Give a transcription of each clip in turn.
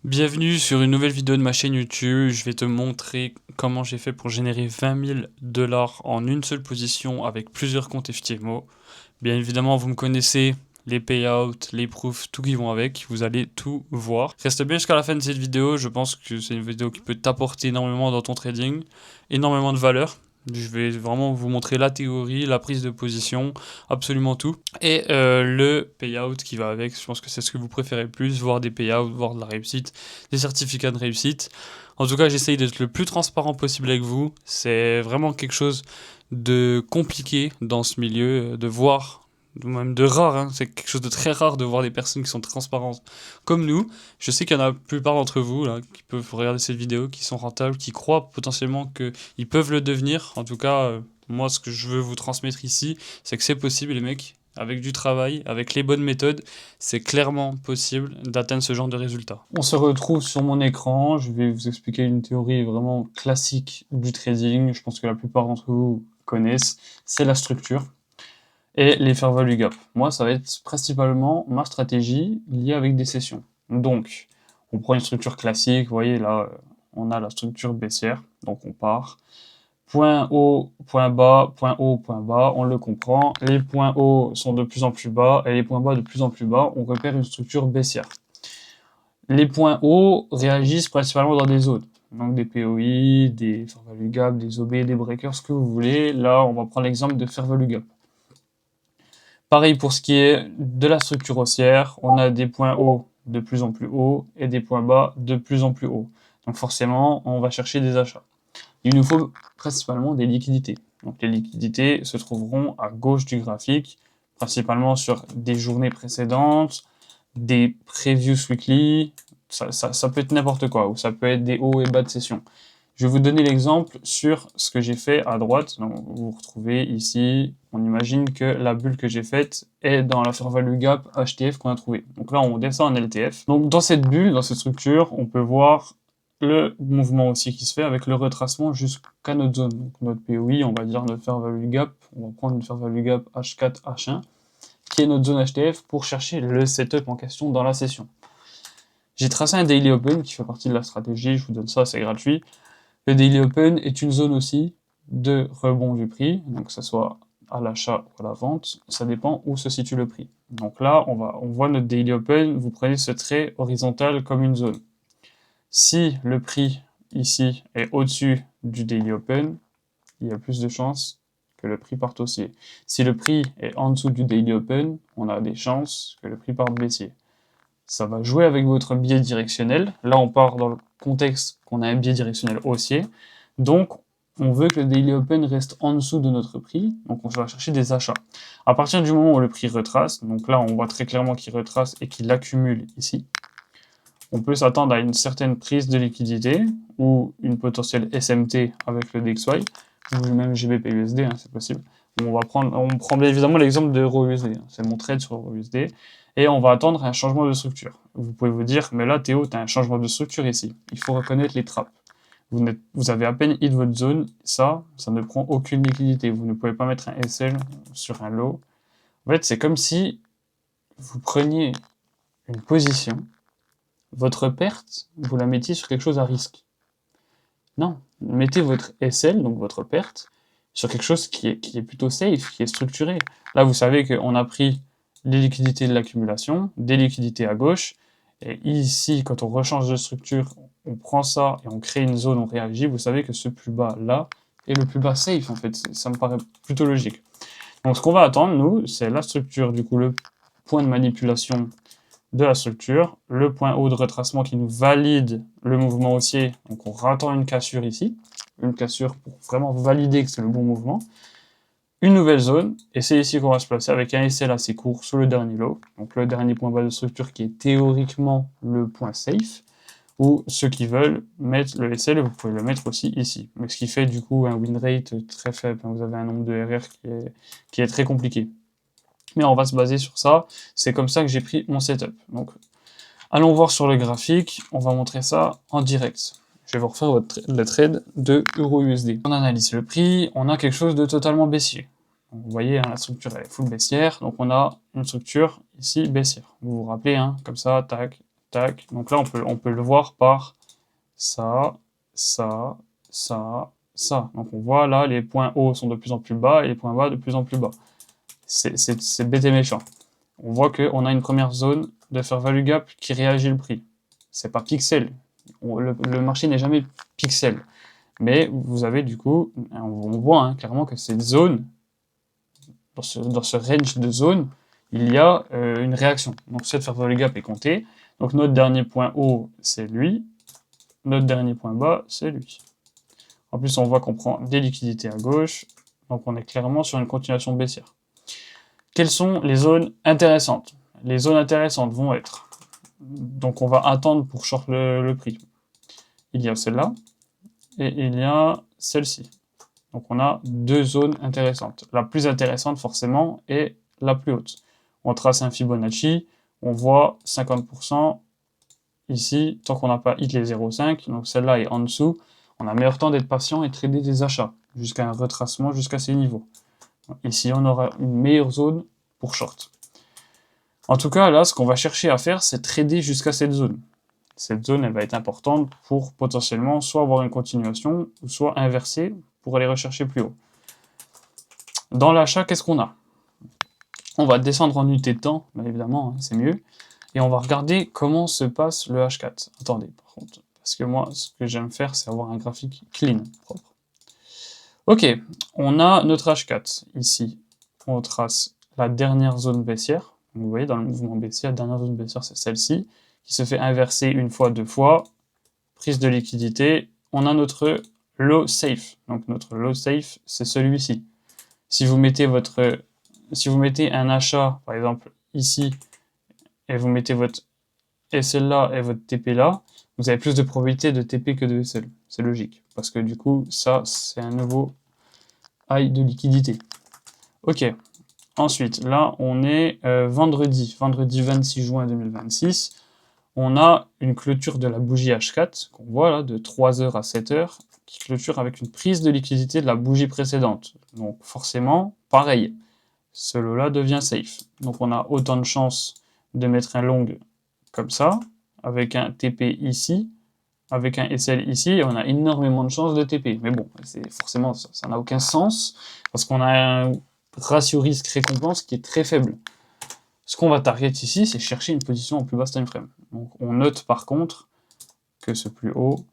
Bienvenue sur une nouvelle vidéo de ma chaîne YouTube. Je vais te montrer comment j'ai fait pour générer 20 000 $ en une seule position avec plusieurs comptes FTMO. Bien évidemment, vous me connaissez, les payouts, les proofs, tout qui vont avec. Vous allez tout voir. Reste bien jusqu'à la fin de cette vidéo. Je pense que c'est une vidéo qui peut t'apporter énormément dans ton trading, énormément de valeur. Je vais vraiment vous montrer la théorie, la prise de position, absolument tout. Et le payout qui va avec, je pense que c'est ce que vous préférez le plus, voir des payouts, voir de la réussite, des certificats de réussite. En tout cas, j'essaye d'être le plus transparent possible avec vous. C'est vraiment quelque chose de compliqué dans ce milieu, de voir, même de rare, hein. C'est quelque chose de très rare de voir des personnes qui sont transparentes comme nous. Je sais qu'il y en a la plupart d'entre vous là, qui peuvent regarder cette vidéo, qui sont rentables, qui croient potentiellement qu'ils peuvent le devenir. En tout cas, moi, ce que je veux vous transmettre ici, c'est que c'est possible, les mecs. Avec du travail, avec les bonnes méthodes, c'est clairement possible d'atteindre ce genre de résultats. On se retrouve sur mon écran, je vais vous expliquer une théorie vraiment classique du trading, je pense que la plupart d'entre vous connaissent, c'est la structure et les fair value gap. Moi, ça va être principalement ma stratégie liée avec des sessions. Donc, on prend une structure classique, vous voyez là, on a la structure baissière, donc on part. Point haut, point bas, point haut, point bas, on le comprend. Les points hauts sont de plus en plus bas et les points bas de plus en plus bas. On repère une structure baissière. Les points hauts réagissent principalement dans des zones. Donc des POI, des fair value gap, des OB, des breakers, ce que vous voulez. Là, on va prendre l'exemple de fair value gap. Pareil pour ce qui est de la structure haussière, on a des points hauts de plus en plus hauts et des points bas de plus en plus hauts. Donc forcément, on va chercher des achats. Il nous faut principalement des liquidités. Donc les liquidités se trouveront à gauche du graphique, principalement sur des journées précédentes, des previews weekly, ça peut être n'importe quoi, ou ça peut être des hauts et bas de session. Je vais vous donner l'exemple sur ce que j'ai fait à droite. Donc, vous retrouvez ici, on imagine que la bulle que j'ai faite est dans la fair value gap HTF qu'on a trouvé. Donc là, on descend en LTF. Donc dans cette bulle, dans cette structure, on peut voir le mouvement aussi qui se fait avec le retracement jusqu'à notre zone. Donc notre POI, on va dire notre fair value gap, on va prendre une fair value gap H4, H1, qui est notre zone HTF pour chercher le setup en question dans la session. J'ai tracé un daily open qui fait partie de la stratégie, je vous donne ça, c'est gratuit. Le daily open est une zone aussi de rebond du prix, donc que ce soit à l'achat ou à la vente, ça dépend où se situe le prix. Donc là, on voit notre daily open, vous prenez ce trait horizontal comme une zone. Si le prix ici est au-dessus du daily open, il y a plus de chances que le prix parte haussier. Si le prix est en dessous du daily open, on a des chances que le prix parte baissier. Ça va jouer avec votre biais directionnel. Là, on part dans le contexte qu'on a un biais directionnel haussier. Donc, on veut que le daily open reste en dessous de notre prix. Donc, on va chercher des achats. À partir du moment où le prix retrace, donc là, on voit très clairement qu'il retrace et qu'il accumule ici, on peut s'attendre à une certaine prise de liquidité ou une potentielle SMT avec le DXY ou même GBP-USD, hein, c'est possible. On prend bien évidemment l'exemple de EURUSD, hein, c'est mon trade sur EURUSD, et on va attendre un changement de structure. Vous pouvez vous dire, mais là Théo, tu as un changement de structure ici. Il faut reconnaître les trappes. Vous avez à peine hit votre zone, ça ne prend aucune liquidité. Vous ne pouvez pas mettre un SL sur un low. En fait, c'est comme si vous preniez une position, votre perte, vous la mettiez sur quelque chose à risque. Non, mettez votre SL, donc votre perte, sur quelque chose qui est plutôt safe, qui est structuré. Là, vous savez qu'on a pris les liquidités de l'accumulation, des liquidités à gauche, et ici, quand on rechange de structure, on prend ça et on crée une zone, on réagit, vous savez que ce plus bas là est le plus bas safe, en fait, ça me paraît plutôt logique. Donc ce qu'on va attendre, nous, c'est la structure, du coup, le point de manipulation de la structure, le point haut de retracement qui nous valide le mouvement haussier, donc on rattend une cassure ici, une cassure pour vraiment valider que c'est le bon mouvement, une nouvelle zone, et c'est ici qu'on va se placer avec un SL assez court sous le dernier low, donc le dernier point bas de structure qui est théoriquement le point safe, ou ceux qui veulent mettre le SL, vous pouvez le mettre aussi ici, mais ce qui fait du coup un win rate très faible, vous avez un nombre de RR qui est très compliqué. Mais on va se baser sur ça, c'est comme ça que j'ai pris mon setup. Donc, allons voir sur le graphique, on va montrer ça en direct. Je vais vous refaire le trade de EURUSD. On analyse le prix, on a quelque chose de totalement baissier. Donc, vous voyez, hein, la structure elle est full baissière, donc on a une structure ici baissière. Vous vous rappelez, hein, comme ça, tac, tac. Donc là, on peut le voir par ça, ça, ça, ça. Donc on voit là, les points hauts sont de plus en plus bas et les points bas de plus en plus bas. C'est bête et méchant. On voit qu'on a une première zone de fair value gap qui réagit le prix. C'est pas pixel. Le marché n'est jamais pixel. Mais vous avez du coup, on voit hein, clairement que cette zone, dans ce range de zone, il y a une réaction. Donc cette fair value gap est comptée. Donc notre dernier point haut, c'est lui. Notre dernier point bas, c'est lui. En plus, on voit qu'on prend des liquidités à gauche. Donc on est clairement sur une continuation baissière. Quelles sont les zones intéressantes? Les zones intéressantes vont être... Donc on va attendre pour short le prix. Il y a celle-là et il y a celle-ci. Donc on a deux zones intéressantes. La plus intéressante forcément est la plus haute. On trace un Fibonacci, on voit 50% ici, tant qu'on n'a pas hit les 0,5, donc celle-là est en dessous, on a meilleur temps d'être patient et trader des achats, jusqu'à un retracement, jusqu'à ces niveaux. Ici, on aura une meilleure zone pour short. En tout cas, là, ce qu'on va chercher à faire, c'est trader jusqu'à cette zone. Cette zone, elle va être importante pour potentiellement soit avoir une continuation, ou soit inverser pour aller rechercher plus haut. Dans l'achat, qu'est-ce qu'on a? On va descendre en unité de temps, bien évidemment, hein, c'est mieux. Et on va regarder comment se passe le H4. Attendez, par contre, parce que moi, ce que j'aime faire, c'est avoir un graphique clean, propre. Ok, on a notre H4 ici. On trace la dernière zone baissière. Vous voyez, dans le mouvement baissier, la dernière zone baissière, c'est celle-ci, qui se fait inverser une fois, deux fois. Prise de liquidité. On a notre low safe. Donc notre low safe, c'est celui-ci. Si vous mettez un achat, par exemple, ici, et vous mettez votre SL là et votre TP là, vous avez plus de probabilité de TP que de SL. C'est logique. Parce que du coup, ça, c'est un nouveau high de liquidité. Ok. Ensuite, là, on est vendredi 26 juin 2026. On a une clôture de la bougie H4, qu'on voit là, de 3h à 7h, qui clôture avec une prise de liquidité de la bougie précédente. Donc forcément, pareil, ce lot-là devient safe. Donc on a autant de chances de mettre un long comme ça, avec un TP ici, avec un SL ici, et on a énormément de chances de TP. Mais bon, forcément, ça n'a aucun sens, parce qu'on a un ratio risque-récompense qui est très faible. Ce qu'on va target ici, c'est chercher une position en plus basse time frame. Donc on note par contre que ce plus haut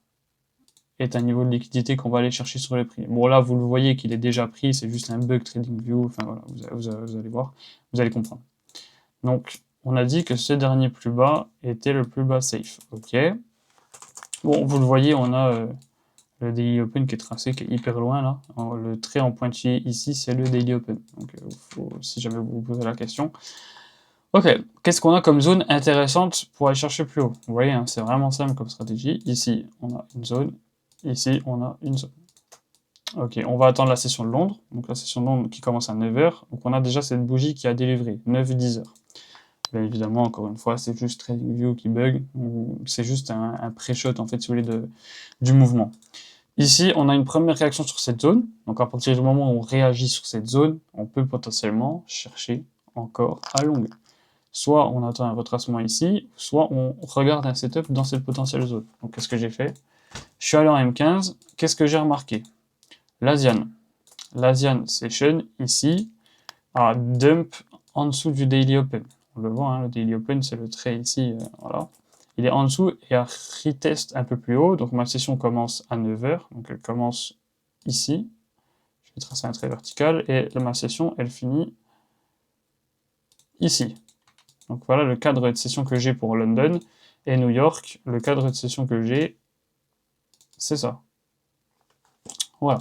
est un niveau de liquidité qu'on va aller chercher sur les prix. Bon là, vous le voyez qu'il est déjà pris, c'est juste un bug trading view, enfin voilà, vous allez voir, vous allez comprendre. Donc, on a dit que ce dernier plus bas était le plus bas safe. Ok. Bon, vous le voyez, on a le daily open qui est tracé, qui est hyper loin là. Le trait en pointillé ici, c'est le daily open. Donc, si jamais vous vous posez la question. Ok, qu'est-ce qu'on a comme zone intéressante pour aller chercher plus haut? Vous voyez, hein, c'est vraiment simple comme stratégie. Ici, on a une zone. Ici, on a une zone. Ok, on va attendre la session de Londres. Donc la session de Londres qui commence à 9h. Donc on a déjà cette bougie qui a délivré, 9-10 heures. Bien évidemment, encore une fois, c'est juste TradingView qui bug. C'est juste un pré-shot, en fait, si vous voulez, du mouvement. Ici, on a une première réaction sur cette zone. Donc à partir du moment où on réagit sur cette zone, on peut potentiellement chercher encore à longue. Soit on attend un retracement ici, soit on regarde un setup dans cette potentielle zone. Donc qu'est-ce que j'ai fait? Je suis allé en M15, qu'est-ce que j'ai remarqué? L'Asian. L'Asian Session, ici, a dump en dessous du Daily Open. On le voit, hein, le Daily Open, c'est le trait ici, voilà. Il est en dessous et a retest un peu plus haut. Donc ma session commence à 9h, donc elle commence ici. Je vais tracer un trait vertical et ma session, elle finit ici. Donc voilà le cadre de session que j'ai pour London et New York. Le cadre de session que j'ai, c'est ça. Voilà.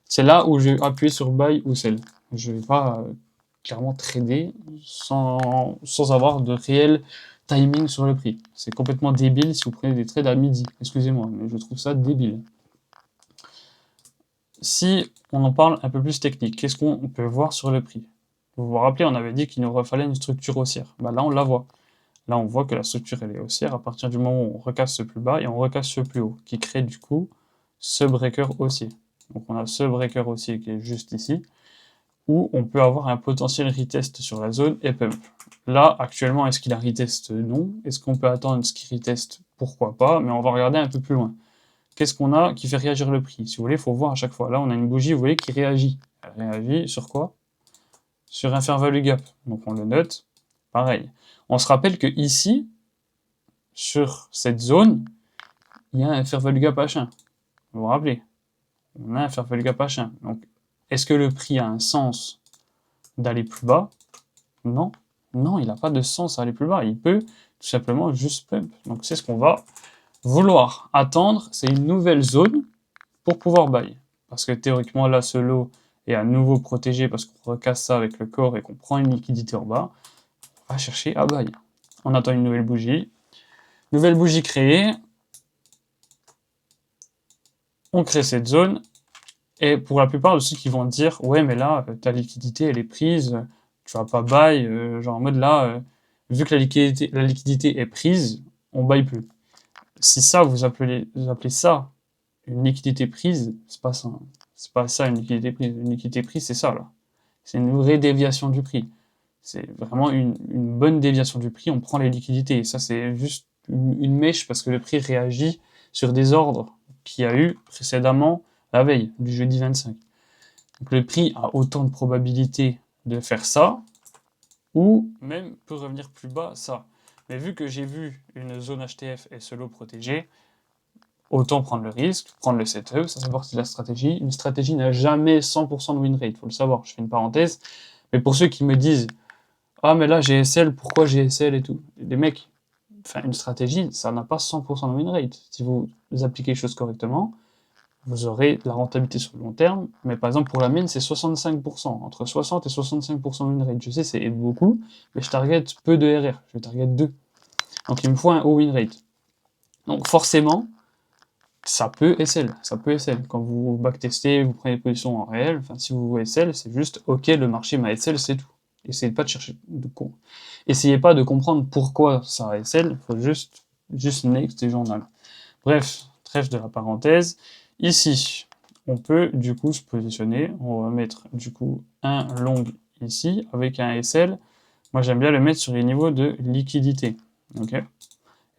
C'est là où je vais appuyer sur Buy ou Sell. Je ne vais pas clairement trader sans avoir de réel timing sur le prix. C'est complètement débile si vous prenez des trades à midi. Excusez-moi, mais je trouve ça débile. Si on en parle un peu plus technique, qu'est-ce qu'on peut voir sur le prix? Vous vous rappelez, on avait dit qu'il nous refallait une structure haussière. Bah là, on la voit. Là, on voit que la structure elle est haussière à partir du moment où on recasse ce plus bas et on recasse ce plus haut, qui crée du coup ce breaker haussier. Donc on a ce breaker haussier qui est juste ici. où on peut avoir un potentiel retest sur la zone et pump. Là, actuellement, est-ce qu'il a retest? Non. Est-ce qu'on peut attendre ce qu'il retest? Pourquoi pas, mais on va regarder un peu plus loin. Qu'est-ce qu'on a qui fait réagir le prix? Si vous voulez, il faut voir à chaque fois. Là, on a une bougie, vous voyez, qui réagit. Elle réagit sur quoi? Sur un fair value gap. Donc on le note. Pareil. On se rappelle que ici, sur cette zone, il y a un fair value gap H1. Vous vous rappelez? On a un fair value gap H1. Donc, est-ce que le prix a un sens d'aller plus bas? Non. Non, il n'a pas de sens à aller plus bas. Il peut tout simplement juste pump. Donc c'est ce qu'on va vouloir attendre. C'est une nouvelle zone pour pouvoir buy. Parce que théoriquement, là, ce lot est à nouveau protégé parce qu'on recasse ça avec le corps et qu'on prend une liquidité en bas. On va chercher à buy. On attend une nouvelle bougie. Nouvelle bougie créée. On crée cette zone. Et pour la plupart de ceux qui vont dire, ouais, mais là, ta liquidité, elle est prise, tu vas pas buy, genre en mode là, vu que la liquidité est prise, on buy plus. Si ça, vous appelez ça une liquidité prise, c'est pas ça. C'est pas ça une liquidité prise. Une liquidité prise, c'est ça, là. C'est une vraie déviation du prix. C'est vraiment une bonne déviation du prix, on prend les liquidités. Et ça, c'est juste une mèche parce que le prix réagit sur des ordres qu'il y a eu précédemment la veille du jeudi 25. Donc le prix a autant de probabilités de faire ça, ou même peut revenir plus bas, ça. Mais vu que j'ai vu une zone HTF et ce lot protégé, autant prendre le risque, prendre le setup, ça fait partie de la stratégie. Une stratégie n'a jamais 100% de win rate, faut le savoir, je fais une parenthèse. Mais pour ceux qui me disent « Ah mais là j'ai SL, pourquoi j'ai SL et tout ?» Les mecs, enfin une stratégie, ça n'a pas 100% de win rate. Si vous appliquez les choses correctement, vous aurez de la rentabilité sur le long terme, mais par exemple pour la mienne c'est 65%, entre 60 et 65% de win rate. Je sais c'est beaucoup, mais je target peu de RR, je target 2. Donc il me faut un haut win rate. Donc forcément, ça peut SL. Quand vous backtestez, vous prenez des positions en réel, enfin si vous SL, c'est juste ok le marché m'a SL, c'est tout. Essayez pas de chercher Essayez pas de comprendre pourquoi ça a SL, il faut juste next et journal. Bref, trêve de la parenthèse. Ici, on peut du coup se positionner. On va mettre du coup un long ici avec un SL. Moi, j'aime bien le mettre sur les niveaux de liquidité. Ok.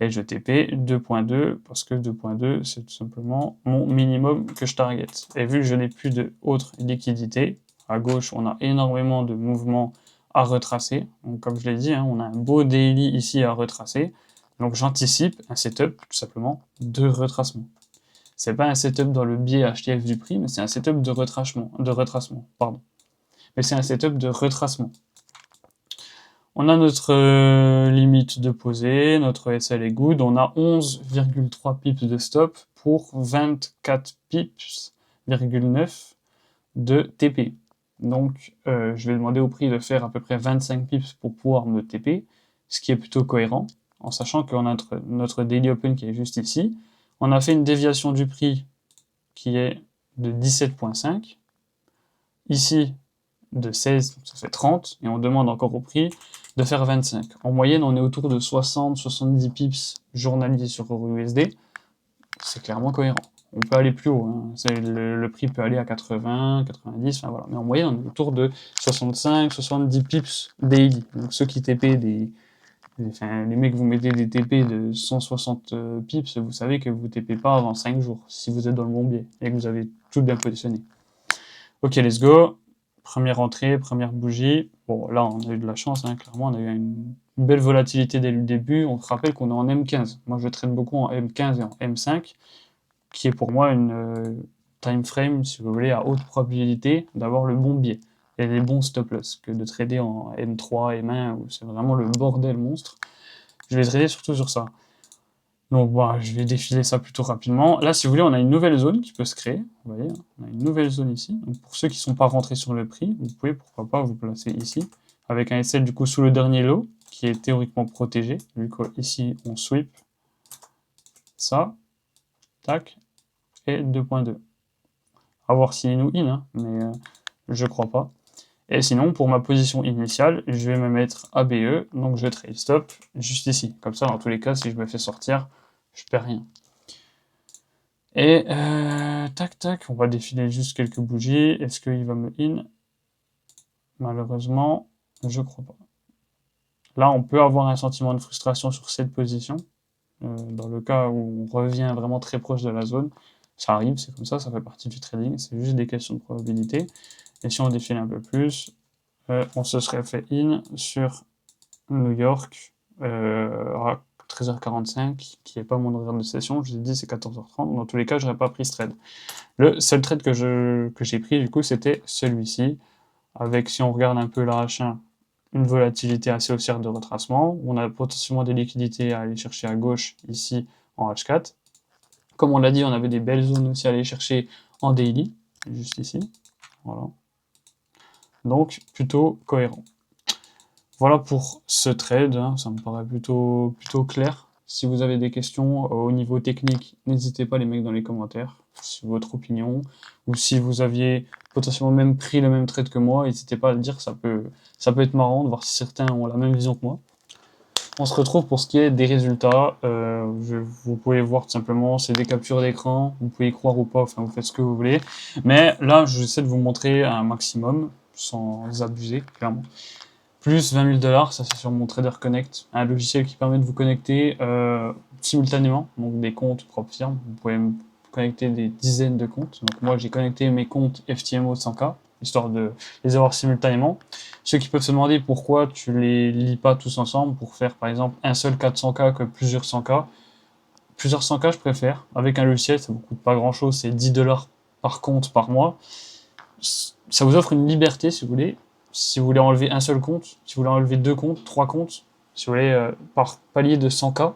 Et je TP 2.2 parce que 2.2, c'est tout simplement mon minimum que je target. Et vu que je n'ai plus d'autres liquidités, à gauche, on a énormément de mouvements à retracer. Donc, comme je l'ai dit, hein, on a un beau daily ici à retracer. Donc j'anticipe un setup tout simplement de retracement. C'est pas un setup dans le biais HTF du prix, mais c'est un setup de retracement, pardon. Mais c'est un setup de retracement. On a notre limite de posée, notre SL est good, on a 11,3 pips de stop pour 24 pips,9 de TP. Donc je vais demander au prix de faire à peu près 25 pips pour pouvoir me TP, ce qui est plutôt cohérent, en sachant qu'on a notre daily open qui est juste ici. On a fait une déviation du prix qui est de 17,5. Ici, de 16, ça fait 30, et on demande encore au prix de faire 25. En moyenne, on est autour de 60-70 pips journaliers sur EURUSD. C'est clairement cohérent. On peut aller plus haut, hein. Le prix peut aller à 80, 90, enfin voilà. Mais en moyenne, on est autour de 65-70 pips daily. Donc ceux qui TP les mecs, vous mettez des TP de 160 pips, vous savez que vous TP pas avant 5 jours, si vous êtes dans le bon biais, et que vous avez tout bien positionné. Ok, let's go. Première entrée, première bougie. Bon, là, on a eu de la chance, hein, clairement, on a eu une belle volatilité dès le début. On se rappelle qu'on est en M15. Moi, je traite beaucoup en M15 et en M5, qui est pour moi une time frame, si vous voulez, à haute probabilité d'avoir le bon biais et les bons stop loss, que de trader en M3, M1, où c'est vraiment le bordel monstre. Je vais trader surtout sur ça. Donc voilà, je vais défiler ça plutôt rapidement. Là, si vous voulez, on a une nouvelle zone qui peut se créer. Vous voyez, on a une nouvelle zone ici. Donc pour ceux qui ne sont pas rentrés sur le prix, vous pouvez, pourquoi pas, vous placer ici, avec un SL du coup sous le dernier lot, qui est théoriquement protégé. Du coup, ici, on sweep ça, tac, et 2.2. À voir s'il nous in, hein, mais je crois pas. Et sinon, pour ma position initiale, je vais me mettre ABE, donc je trail stop juste ici. Comme ça, dans tous les cas, si je me fais sortir, je perds rien. Et tac tac, on va défiler juste quelques bougies. Est-ce qu'il va me in? Malheureusement, je crois pas. Là, on peut avoir un sentiment de frustration sur cette position. Dans le cas où on revient vraiment très proche de la zone, ça arrive, c'est comme ça fait partie du trading, c'est juste des questions de probabilité. Et si on défile un peu plus, on se serait fait in sur New York à 13h45, qui n'est pas mon horaire de session, je vous ai dit c'est 14h30, dans tous les cas, j'aurais pas pris ce trade. Le seul trade que j'ai pris, du coup, c'était celui-ci, avec, si on regarde un peu la H1, une volatilité assez haussière de retracement. On a potentiellement des liquidités à aller chercher à gauche, ici, en H4. Comme on l'a dit, on avait des belles zones aussi à aller chercher en daily, juste ici. Voilà. Donc, plutôt cohérent. Voilà pour ce trade, hein, ça me paraît plutôt clair. Si vous avez des questions au niveau technique, n'hésitez pas les mettre dans les commentaires, si votre opinion, ou si vous aviez potentiellement même pris le même trade que moi, n'hésitez pas à le dire, ça peut être marrant de voir si certains ont la même vision que moi. On se retrouve pour ce qui est des résultats. Vous pouvez voir tout simplement, c'est des captures d'écran, vous pouvez y croire ou pas, enfin vous faites ce que vous voulez. Mais là, j'essaie de vous montrer un maximum, sans abuser, clairement. Plus 20 000 $, ça c'est sur mon Trader Connect, un logiciel qui permet de vous connecter simultanément, donc des comptes propres firmes. Vous pouvez me connecter des dizaines de comptes. Donc moi j'ai connecté mes comptes FTMO 100K, histoire de les avoir simultanément. Ceux qui peuvent se demander pourquoi tu les lis pas tous ensemble pour faire par exemple un seul 400K que plusieurs 100K. Plusieurs 100K je préfère. Avec un logiciel ça ne vous coûte pas grand chose, c'est 10 $ par compte par mois. Ça vous offre une liberté si vous voulez. Si vous voulez enlever un seul compte, si vous voulez enlever 2 comptes, 3 comptes, si vous voulez par palier de 100K,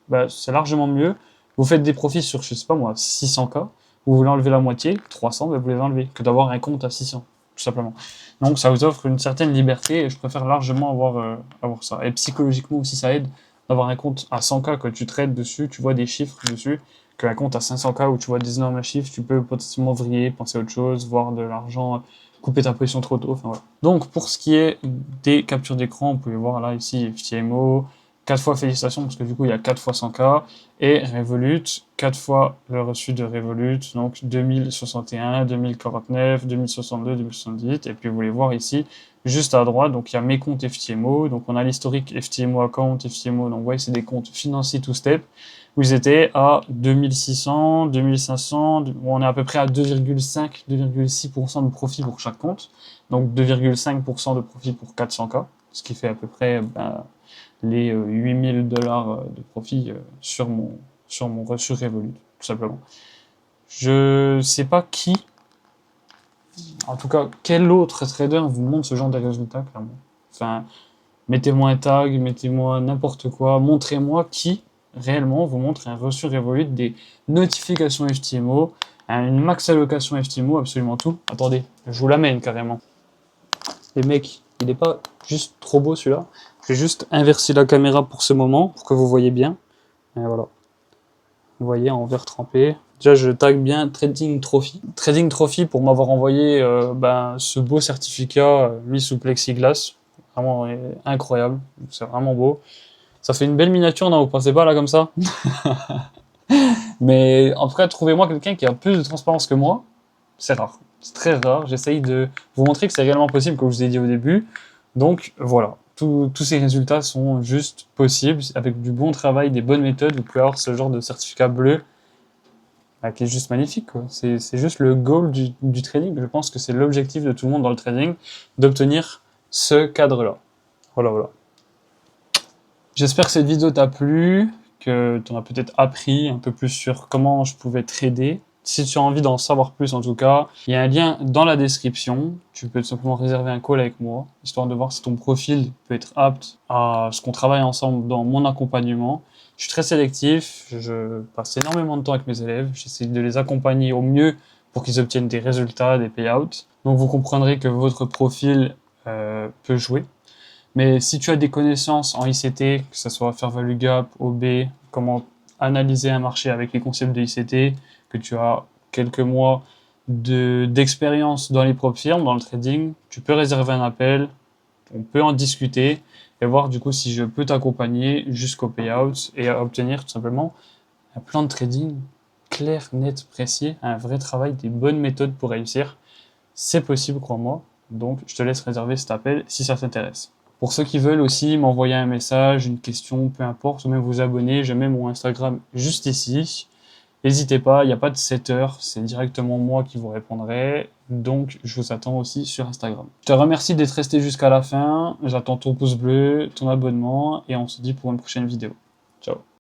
bah, c'est largement mieux. Vous faites des profits sur, je sais pas moi, 600K, vous voulez enlever la moitié, 300, bah, vous les enlevez, que d'avoir un compte à 600, tout simplement. Donc ça vous offre une certaine liberté et je préfère largement avoir ça. Et psychologiquement aussi ça aide d'avoir un compte à 100K que tu traites dessus, tu vois des chiffres dessus, qu'un compte à 500K où tu vois des énormes chiffres, tu peux potentiellement vriller, penser à autre chose, voir de l'argent, couper ta position trop tôt, enfin voilà. Donc pour ce qui est des captures d'écran, vous pouvez voir là ici FTMO, 4 fois félicitations parce que du coup il y a 4 fois 100K, et Revolut, 4 fois le reçu de Revolut, donc 2061, 2049, 2062, 2078, et puis vous voulez voir ici, juste à droite, donc il y a mes comptes FTMO, donc on a l'historique FTMO account, FTMO, donc vous voyez c'est des comptes financiers two-step, où ils étaient à 2600, 2500, on est à peu près à 2,5, 2,6% de profit pour chaque compte, donc 2,5% de profit pour 400K, ce qui fait à peu près les 8 000 $ de profit sur mon reçu Revolut, tout simplement. Je sais pas qui, en tout cas, quel autre trader vous montre ce genre de résultats, clairement. Enfin, mettez-moi un tag, mettez-moi n'importe quoi, montrez-moi qui réellement vous montre un reçu Revolut, des notifications FTMO, une max allocation FTMO, absolument tout. Attendez, je vous l'amène carrément. Les mecs, il n'est pas juste trop beau celui-là. Je vais juste inverser la caméra pour ce moment, pour que vous voyez bien. Et voilà. Vous voyez, en vert trempé. Déjà, je tag bien Trading Trophy. Trading Trophy pour m'avoir envoyé ce beau certificat mis sous plexiglas. Vraiment incroyable. C'est vraiment beau. Ça fait une belle miniature, non? Vous pensez pas là comme ça? Mais en tout cas, trouvez-moi quelqu'un qui a plus de transparence que moi. C'est rare. C'est très rare. J'essaye de vous montrer que c'est réellement possible, comme je vous ai dit au début. Donc voilà. Tous ces résultats sont juste possibles. Avec du bon travail, des bonnes méthodes, vous pouvez avoir ce genre de certificat bleu qui est juste magnifique, quoi. C'est juste le goal du trading. Je pense que c'est l'objectif de tout le monde dans le trading, d'obtenir ce cadre-là. Voilà. J'espère que cette vidéo t'a plu, que tu en as peut-être appris un peu plus sur comment je pouvais trader. Si tu as envie d'en savoir plus, en tout cas, il y a un lien dans la description. Tu peux tout simplement réserver un call avec moi, histoire de voir si ton profil peut être apte à ce qu'on travaille ensemble dans mon accompagnement. Je suis très sélectif, je passe énormément de temps avec mes élèves, j'essaie de les accompagner au mieux pour qu'ils obtiennent des résultats, des payouts. Donc vous comprendrez que votre profil peut jouer. Mais si tu as des connaissances en ICT, que ce soit Fair Value Gap, OB, comment analyser un marché avec les concepts de ICT, que tu as quelques mois d'expérience dans les propres firmes, dans le trading, tu peux réserver un appel, on peut en discuter et voir du coup si je peux t'accompagner jusqu'au payout et à obtenir tout simplement un plan de trading clair, net, précis, un vrai travail, des bonnes méthodes pour réussir. C'est possible, crois-moi. Donc, je te laisse réserver cet appel si ça t'intéresse. Pour ceux qui veulent aussi m'envoyer un message, une question, peu importe, ou même vous abonner, j'ai même mon Instagram juste ici. N'hésitez pas, il n'y a pas de 7 heures, c'est directement moi qui vous répondrai. Donc, je vous attends aussi sur Instagram. Je te remercie d'être resté jusqu'à la fin. J'attends ton pouce bleu, ton abonnement, et on se dit pour une prochaine vidéo. Ciao.